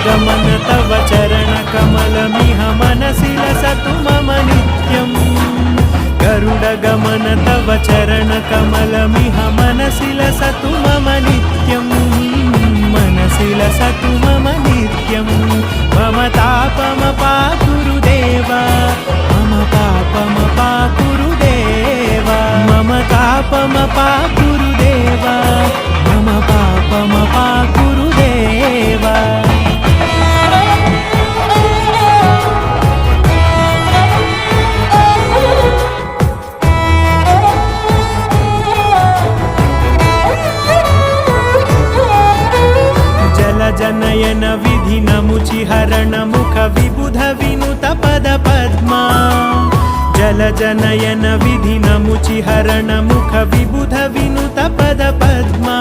गमन तव चरण कमलमिह मनसि लसतु मम नित्यम् गरुड गमन तव चरण कमलमिह मनसि लसतु मम नित्यम् मनसि लसतु मम नित्यम् मम तापमपा गुरुदेवा मम पापमपा गुरुदेवा मम तापमपा गुरुदेवा मम पापमपा गुरुदेवा जनयन विधि नमुचि हरण मुख विबुध विनुत पद पद्मा जल जनयन विधि नमुचि हरण मुख विबुध विनुत पद पद्मा